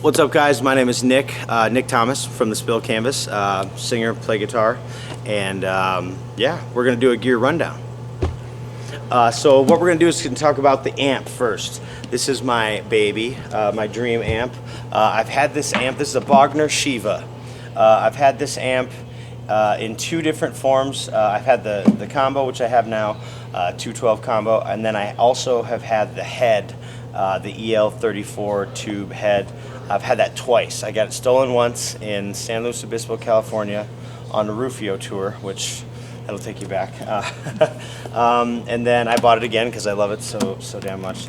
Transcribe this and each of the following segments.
What's up, guys? My name is Nick Thomas from the Spill Canvas, singer, play guitar, and yeah, we're gonna do a gear rundown. So what we're gonna do is talk about the amp first. This is my baby, my dream amp. I've had this amp. This is a Bogner Shiva. I've had this amp in two different forms. I've had the combo, which I have now, 212 combo, and then I also have had the head, the EL34 tube head. I've had that twice. I got it stolen once in San Luis Obispo, California, on the Rufio tour, which that'll take you back. And then I bought it again because I love it so damn much.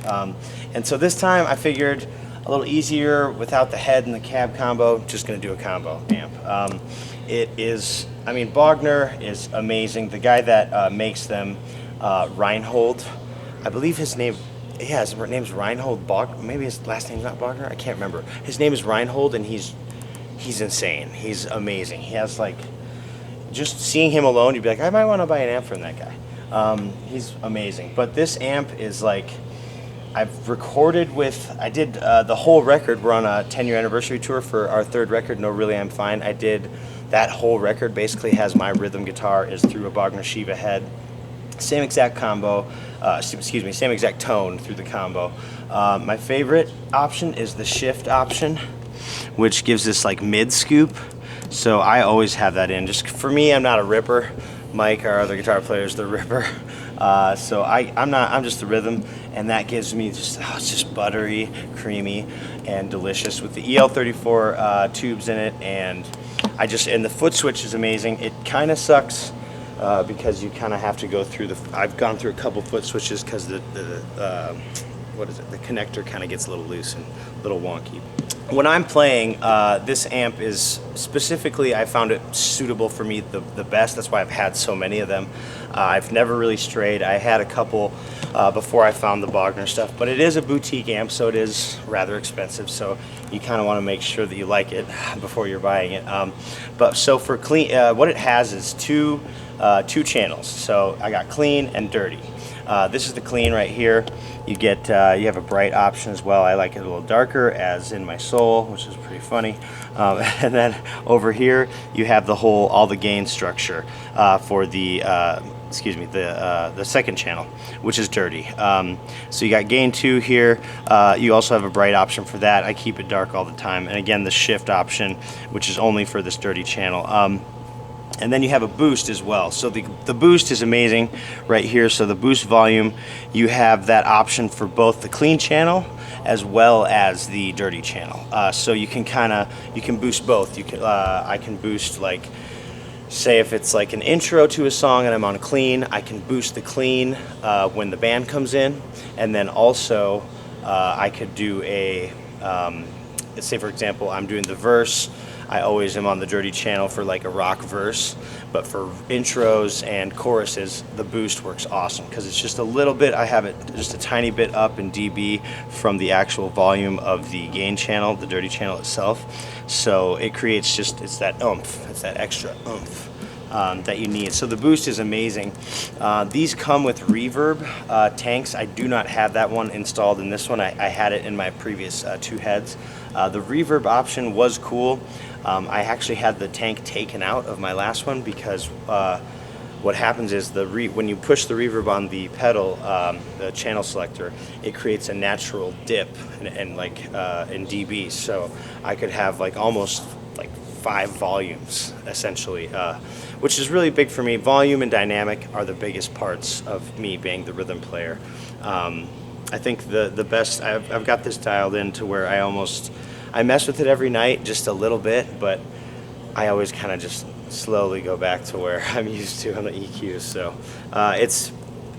And so this time I figured a little easier without the head and the cab combo. Just gonna do a combo amp. It is, I mean, Bogner is amazing. The guy that makes them, Reinhold, I believe his name. Yeah, his name's Reinhold Bogner. Maybe his last name's not Bogner. I can't remember. His name is Reinhold, and he's insane. He's amazing. He has, like, just seeing him alone, you'd be like, I might want to buy an amp from that guy. He's amazing. But this amp is like, I've recorded with, I did the whole record. We're on a 10-year anniversary tour for our third record, No Really I'm Fine. I did that whole record. Basically has my rhythm guitar is through a Bogner Shiva head. Same exact combo, same exact tone through the combo. My favorite option is the shift option, which gives this like mid scoop. So I always have that in. Just for me, I'm not a ripper. Mike, our other guitar player, is the ripper. So I'm not. I'm just the rhythm, and that gives me just it's just buttery, creamy, and delicious with the EL34 tubes in it. And the foot switch is amazing. It kind of sucks. Because you kind of have to go through I've gone through a couple foot switches because the connector kind of gets a little loose and a little wonky. When I'm playing, this amp is specifically, I found it suitable for me the best. That's why I've had so many of them. I've never really strayed. I had a couple before I found the Bogner stuff, but it is a boutique amp, so it is rather expensive. So you kind of want to make sure that you like it before you're buying it. But so for clean, what it has is two channels. So I got clean and dirty. This is the clean right here. You get you have a bright option as well. I like it a little darker, as in my soul, which is pretty funny. And then over here you have all the gain structure for the the second channel, which is dirty. So you got gain 2 here. You also have a bright option for that. I keep it dark all the time. And again, the shift option, which is only for this dirty channel. And then you have a boost as well. So the boost is amazing right here. So the boost volume, you have that option for both the clean channel as well as the dirty channel. So you can boost both. I can boost, like, say if it's like an intro to a song and I'm on clean, I can boost the clean when the band comes in. And then also I could do let's say for example, I'm doing the verse. I always am on the dirty channel for like a rock verse, but for intros and choruses, the boost works awesome because it's just a little bit, I have it just a tiny bit up in dB from the actual volume of the gain channel, the dirty channel itself. So it creates it's that oomph, it's that extra oomph that you need. So the boost is amazing. These come with reverb tanks. I do not have that one installed in this one. I had it in my previous two heads. The reverb option was cool. I actually had the tank taken out of my last one because what happens is when you push the reverb on the pedal, the channel selector, it creates a natural dip and like in dB. So I could have like almost like 5 volumes essentially, which is really big for me. Volume and dynamic are the biggest parts of me being the rhythm player. I think the best, I've got this dialed in to where I mess with it every night just a little bit, but I always kind of just slowly go back to where I'm used to on the EQs. So it's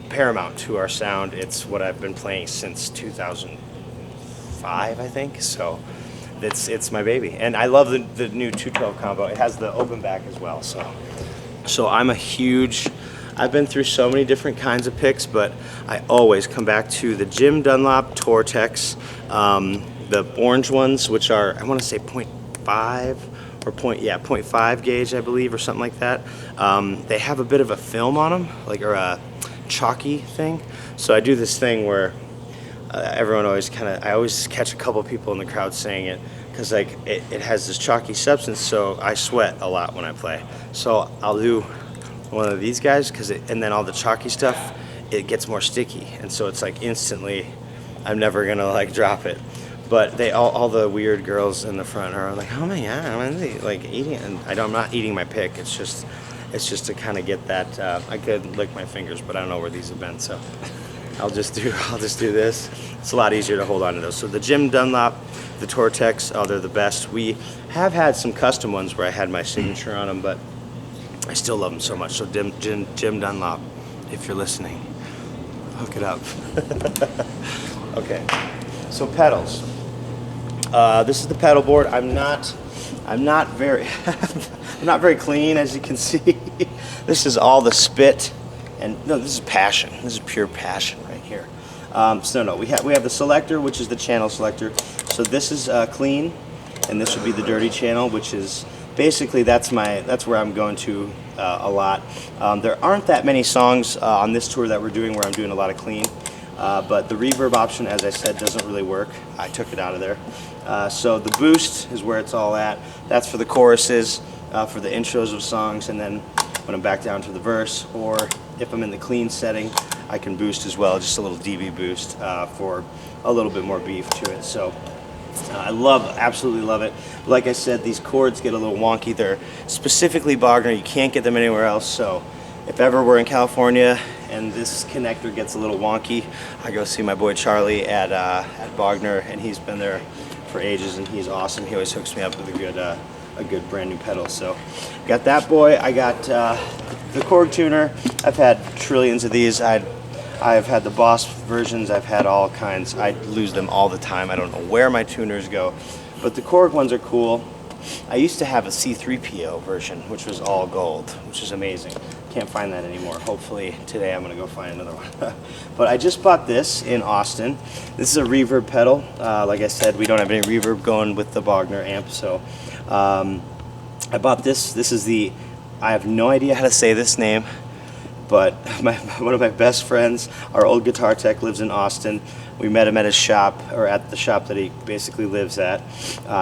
paramount to our sound. It's what I've been playing since 2005, I think. So it's my baby, and I love the new 212 combo. It has the open back as well. So I'm a huge. I've been through so many different kinds of picks, but I always come back to the Dunlop Tortex, the orange ones, which are, I want to say 0.5 or 0.5 gauge, I believe, or something like that. They have a bit of a film on them, or a chalky thing. So I do this thing where everyone always I always catch a couple people in the crowd saying it, because like it has this chalky substance, so I sweat a lot when I play. So I'll do one of these guys, and then all the chalky stuff, it gets more sticky, and so it's like instantly, I'm never gonna like drop it. But they all the weird girls in the front are like, oh my god, I'm like eating it, and I'm not eating my pick. It's just to kind of get that. I could lick my fingers, but I don't know where these have been, so I'll just do this. It's a lot easier to hold on to those. So the Jim Dunlop, the Tortex, oh, they're the best. We have had some custom ones where I had my signature on them, but I still love them so much. So Jim Dunlop, if you're listening, hook it up. Okay, so pedals. This is the pedal board. I'm not very I'm not very clean, as you can see. This is all the spit, and no, this is passion. This is pure passion right here. So we have the selector, which is the channel selector. So this is clean, and this would be the dirty channel, which is basically that's where I'm going to a lot. There aren't that many songs on this tour that we're doing where I'm doing a lot of clean. But the reverb option, as I said, doesn't really work. I took it out of there. So the boost is where it's all at. That's for the choruses, for the intros of songs, and then when I'm back down to the verse, or if I'm in the clean setting, I can boost as well, just a little dB boost for a little bit more beef to it. So I absolutely love it. Like I said, these chords get a little wonky. They're specifically Bogner. You can't get them anywhere else. So if ever we're in California and this connector gets a little wonky, I go see my boy Charlie at Bogner, and he's been there for ages, and he's awesome. He always hooks me up with a good brand new pedal. So got that boy. I got the Korg tuner. I've had trillions of these. I've had the Boss versions. I've had all kinds. I lose them all the time. I don't know where my tuners go, but the Korg ones are cool. I used to have a C3PO version, which was all gold, which is amazing. Can't find that anymore. Hopefully today I'm gonna go find another one. But I just bought this in Austin. This is a reverb pedal. Like I said, we don't have any reverb going with the Bogner amp, so I bought this. This is I have no idea how to say this name, but one of my best friends, our old guitar tech, lives in Austin. We met him at his shop, or at the shop that he basically lives at.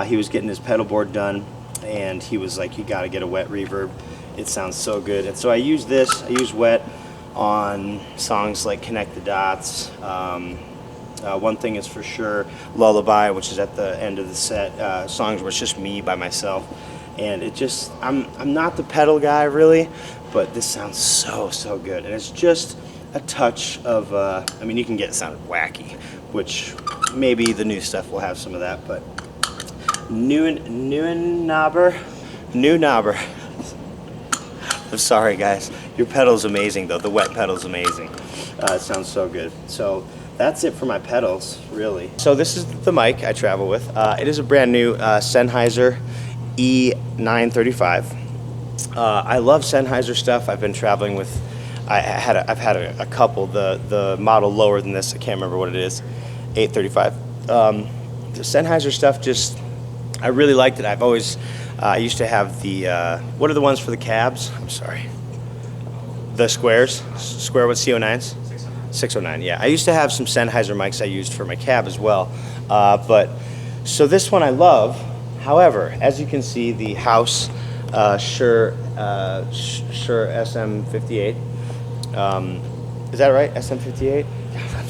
He was getting his pedal board done, and he was like, you gotta get a wet reverb. It sounds so good. And so I use this. I use wet on songs like Connect the Dots. One thing is for sure, Lullaby, which is at the end of the set. Songs where it's just me by myself. And it just, I'm not the pedal guy really, but this sounds so good. And it's just a touch of, I mean, you can get it sound wacky, which maybe the new stuff will have some of that, but new knobber. I'm sorry guys, your pedal's amazing though. The wet pedal's amazing. It sounds so good. So that's it for my pedals, really. So this is the mic I travel with. It is a brand new Sennheiser E935. I love Sennheiser stuff. I've been traveling with, I've had a couple. The model lower than this, I can't remember what it is, 835. The Sennheiser stuff, just, I really liked it. I've always, I used to have the, what are the ones for the cabs? I'm sorry. The squares, square with CO9s? 609, yeah. I used to have some Sennheiser mics I used for my cab as well. But, so this one I love. However, as you can see, the House Shure SM58. Is that right? SM58? I'm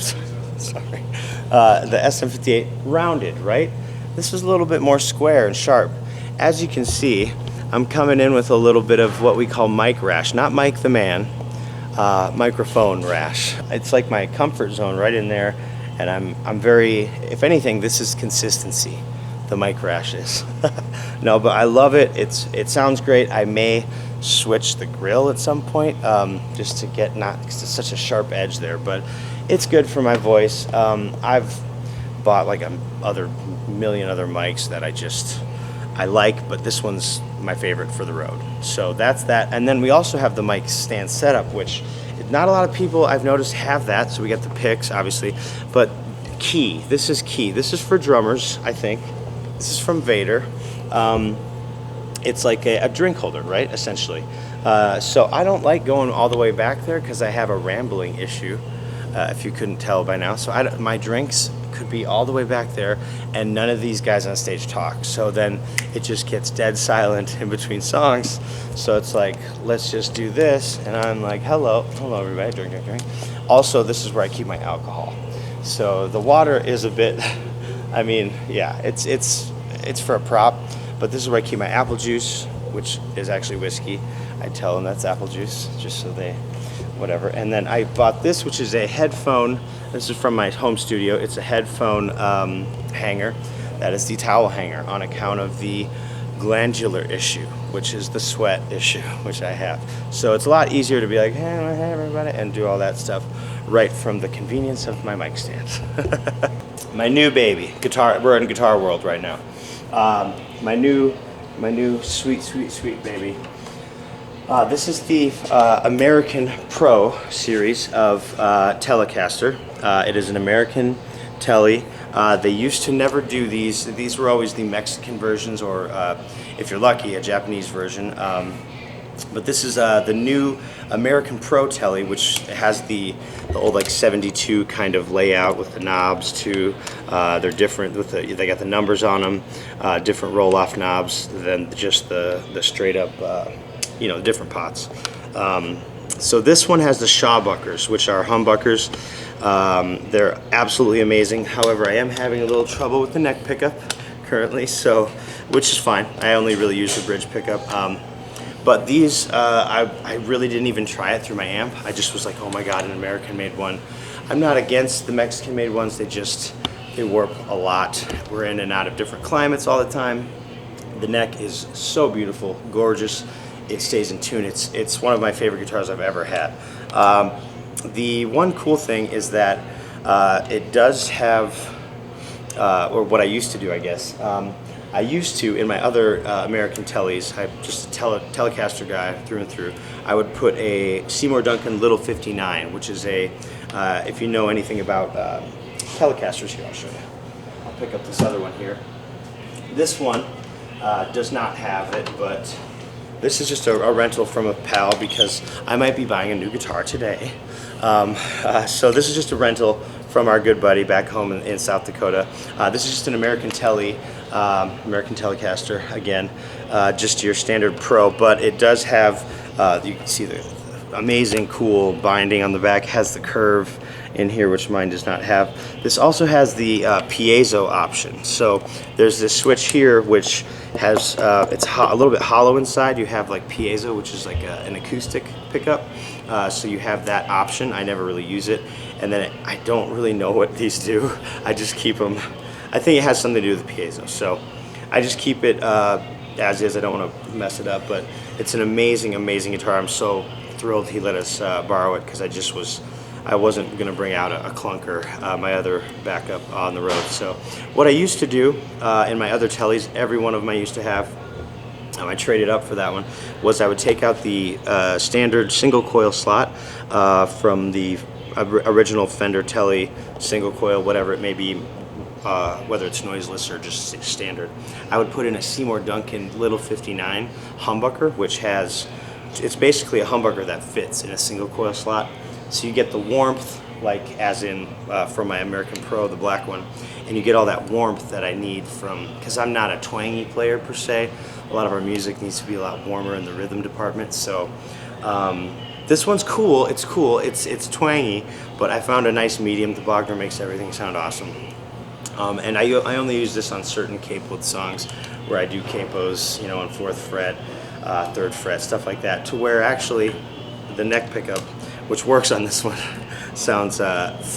sorry. The SM58 rounded, right? This is a little bit more square and sharp. As you can see, I'm coming in with a little bit of what we call mic rash. Not Mike the man, microphone rash. It's like my comfort zone right in there, and I'm very, if anything, this is consistency. The mic rash is. No, but I love it. It sounds great. I may switch the grill at some point, just to get because it's such a sharp edge there, but it's good for my voice. I've bought like a million other mics that I like, but this one's my favorite for the road. So that's that. And then we also have the mic stand setup, which not a lot of people I've noticed have that. So we got the picks, obviously, but key. This is key. This is for drummers, I think. This is from Vader. It's like a drink holder, right, essentially. So I don't like going all the way back there because I have a rambling issue, if you couldn't tell by now. So my drinks could be all the way back there, and none of these guys on stage talk. So then it just gets dead silent in between songs. So it's like, let's just do this, and I'm like, hello everybody, drink. Also, this is where I keep my alcohol. So the water is a bit, I mean, yeah, it's for a prop, but this is where I keep my apple juice, which is actually whiskey. I tell them that's apple juice, just so they, whatever. And then I bought this, which is a headphone. This is from my home studio. It's a headphone hanger. That is the towel hanger on account of the glandular issue, which is the sweat issue, which I have. So it's a lot easier to be like, hey everybody, and do all that stuff right from the convenience of my mic stand. My new baby, guitar. We're in Guitar World right now. My new sweet baby. This is the American Pro series of Telecaster. It is an American Tele. They used to never do these. These were always the Mexican versions, or if you're lucky, a Japanese version. But this is the new American Pro Tele, which has the old like 72 kind of layout with the knobs too. They're different with they got the numbers on them, different roll-off knobs than just the straight up, you know, different pots. So this one has the Shawbuckers, which are humbuckers. They're absolutely amazing. However, I am having a little trouble with the neck pickup currently, so which is fine. I only really use the bridge pickup. But these, I really didn't even try it through my amp. I just was like, oh my God, an American-made one. I'm not against the Mexican-made ones. They warp a lot. We're in and out of different climates all the time. The neck is so beautiful, gorgeous. It stays in tune. It's one of my favorite guitars I've ever had. The one cool thing is that it does have, or what I used to do, I guess. I used to, in my other American Teles, I'm just a Telecaster guy through and through, I would put a Seymour Duncan Little 59, which is a, if you know anything about Telecasters, here, I'll show you. I'll pick up this other one here. This one does not have it, but this is just a rental from a pal because I might be buying a new guitar today. So this is just a rental from our good buddy back home in South Dakota. This is just an American Tele, American Telecaster, again, just your standard Pro, but it does have, you can see the amazing cool binding on the back, has the curve in here, which mine does not have. This also has the piezo option. So there's this switch here which has, it's a little bit hollow inside. You have like piezo, which is like an acoustic pickup. So you have that option. I never really use it. And then I don't really know what these do. I just keep them. I think it has something to do with the piezo. So I just keep it as is. I don't want to mess it up, but it's an amazing, amazing guitar. I'm so thrilled he let us borrow it because I wasn't going to bring out a clunker, my other backup on the road. So what I used to do in my other Teles, every one of them I used to have, I traded up for that one, was I would take out the standard single coil slot from the original Fender Tele single coil, whatever it may be, whether it's noiseless or just standard. I would put in a Seymour Duncan Little 59 humbucker, which has, it's basically a humbucker that fits in a single coil slot. So you get the warmth, like as in from my American Pro, the black one, and you get all that warmth that I need from, because I'm not a twangy player per se. A lot of our music needs to be a lot warmer in the rhythm department. So this one's cool. It's cool. It's twangy, but I found a nice medium. The Bogner makes everything sound awesome. And I only use this on certain capoed songs where I do capos, you know, on 4th fret, 3rd fret, stuff like that, to where actually the neck pickup, which works on this one, sounds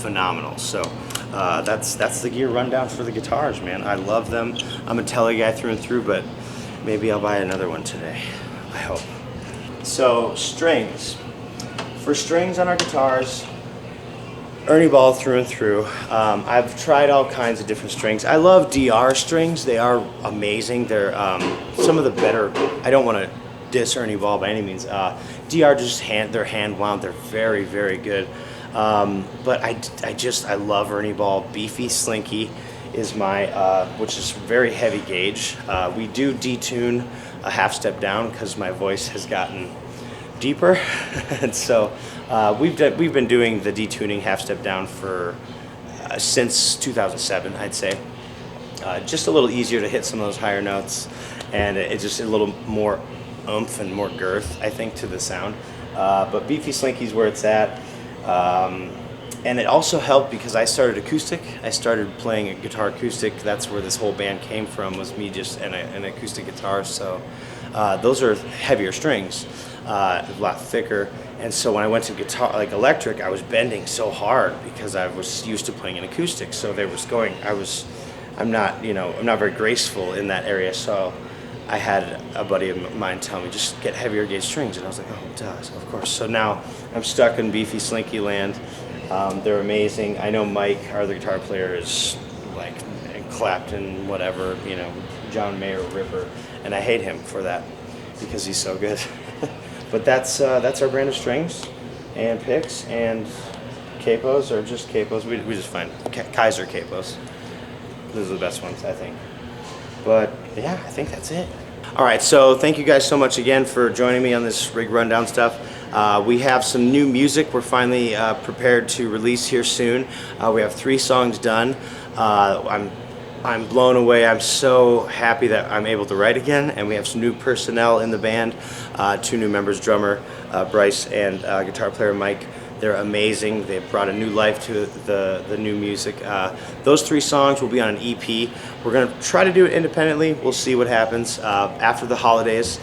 phenomenal. So that's the gear rundown for the guitars, man. I love them. I'm a Tele guy through and through, but maybe I'll buy another one today, I hope. So strings. For strings on our guitars, Ernie Ball through and through. I've tried all kinds of different strings. I love DR strings. They are amazing. They're some of the better. I don't want to diss Ernie Ball by any means. DR just they're hand wound. They're very, very good. But I love Ernie Ball. Beefy Slinky is my, which is very heavy gauge. We do detune a half step down because my voice has gotten deeper, and so we've been doing the detuning half step down for since 2007, I'd say. Just a little easier to hit some of those higher notes, and it's just a little more oomph and more girth, I think, to the sound. But Beefy Slinky's where it's at. And it also helped because I started acoustic. I started playing a guitar acoustic. That's where this whole band came from, was me just and an acoustic guitar. So those are heavier strings, a lot thicker. And so when I went to guitar, like electric, I was bending so hard because I was used to playing an acoustic. So there was going, I'm not very graceful in that area. So I had a buddy of mine tell me, just get heavier gauge strings. And I was like, oh, it does, of course. So now I'm stuck in Beefy Slinky land. They're amazing. I know Mike, our other guitar player, is like Clapton, whatever, John Mayer Ripper, and I hate him for that because he's so good. But that's our brand of strings and picks, and capos are just capos. We just find Kaiser capos. Those are the best ones, I think. But yeah, I think that's it. All right, so thank you guys so much again for joining me on this rig rundown stuff. We have some new music we're finally prepared to release here soon. We have 3 songs done. I'm blown away. I'm so happy that I'm able to write again, and we have some new personnel in the band. 2 new members, drummer Bryce and guitar player Mike. They're amazing. They've brought a new life to the new music. Those 3 songs will be on an EP. We're going to try to do it independently. We'll see what happens. After the holidays,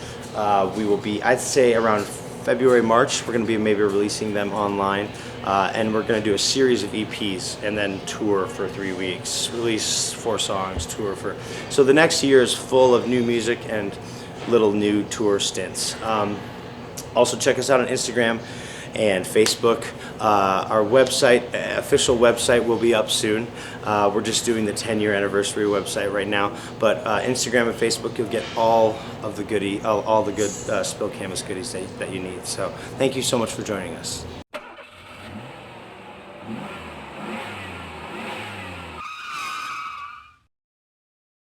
we will be, I'd say, around February, March, we're going to be maybe releasing them online. And we're going to do a series of EPs and then tour for 3 weeks. Release 4 songs, tour for... So the next year is full of new music and little new tour stints. Also check us out on Instagram and Facebook. Our website, official website, will be up soon. We're just doing the 10-year anniversary website right now, but Instagram and Facebook, you'll get all of the all the good Spill Canvas goodies that you need. So thank you so much for joining us.